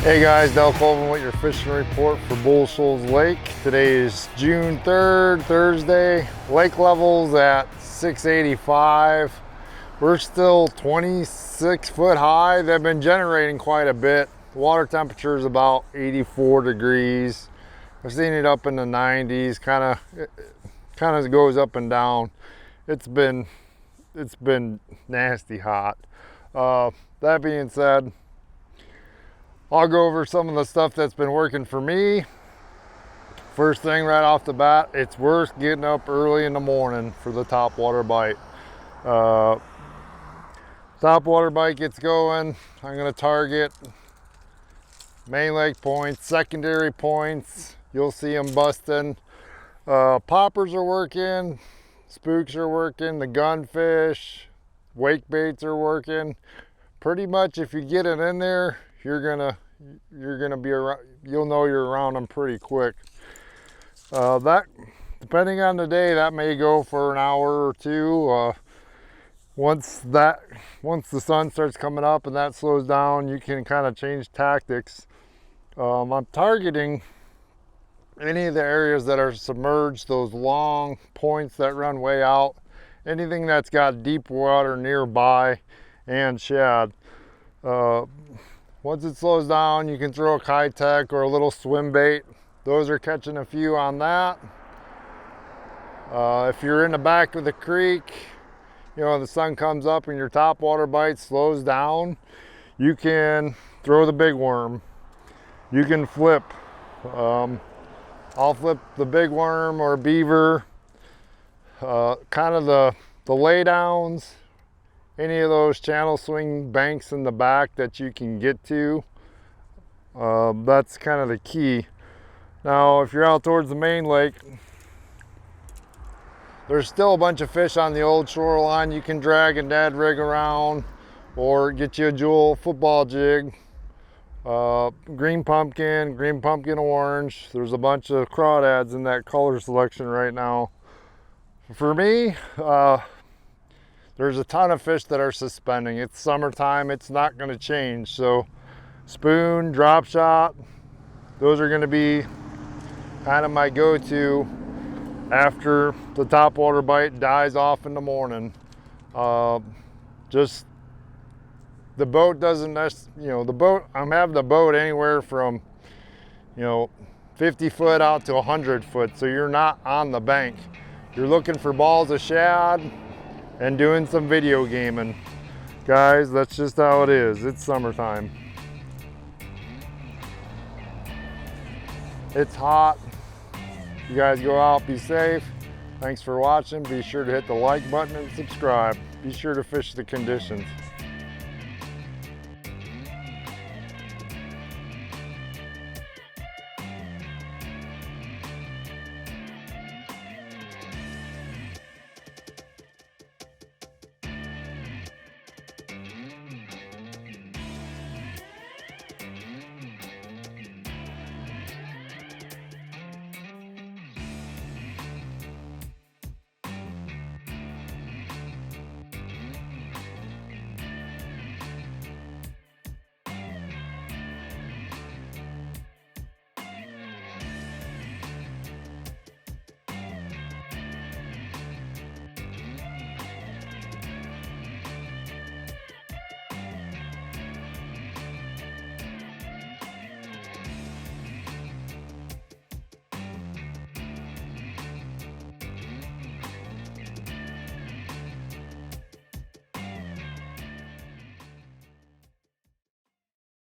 Hey guys, Colvin with your fishing report for Shoals Lake. Today is June 3rd, Thursday. Lake levels at 685. We're still 26 foot high. They've been generating quite a bit. The water temperature is about 84 degrees. I've seen it up in the 90s. Kind of goes up and down. It's been nasty hot. That being said, I'll go over some of the stuff that's been working for me. First thing right off the bat, it's worth getting up early in the morning for the top water bite. Top water bite gets going. I'm gonna target main lake points, secondary points. You'll see them busting. Poppers are working, spooks are working, the gunfish, wake baits are working. Pretty much if you get it in there, you're gonna be around, you'll know you're around them pretty quick. That, depending on the day, that may go for an hour or two. Once the sun starts coming up and that slows down, you can kind of change tactics. I'm targeting any of the areas that are submerged, those long points that run way out, anything that's got deep water nearby, and shad. Once it slows down, you can throw a Kitech or a little swim bait. Those are catching a few on that. If you're in the back of the creek, you know, the sun comes up and your top water bite slows down, you can throw the big worm. You can flip. I'll flip the big worm or beaver, kind of the lay downs, any of those channel swing banks in the back that you can get to. That's kind of the key. Now, if you're out towards the main lake, there's still a bunch of fish on the old shoreline. You can drag a Dad rig around or get you a jewel football jig. Green pumpkin orange. There's a bunch of crawdads in that color selection right now. For me, there's a ton of fish that are suspending. It's summertime, it's not gonna change. So spoon, drop shot, those are gonna be kind of my go-to after the top water bite dies off in the morning. Just the boat doesn't, I'm having the boat anywhere from, 50 foot out to 100 foot. So you're not on the bank. You're looking for balls of shad and doing some video gaming. Guys, that's just how it is. It's summertime. It's hot. You guys go out, be safe. Thanks for watching. Be sure to hit the like button and subscribe. Be sure to fish the conditions.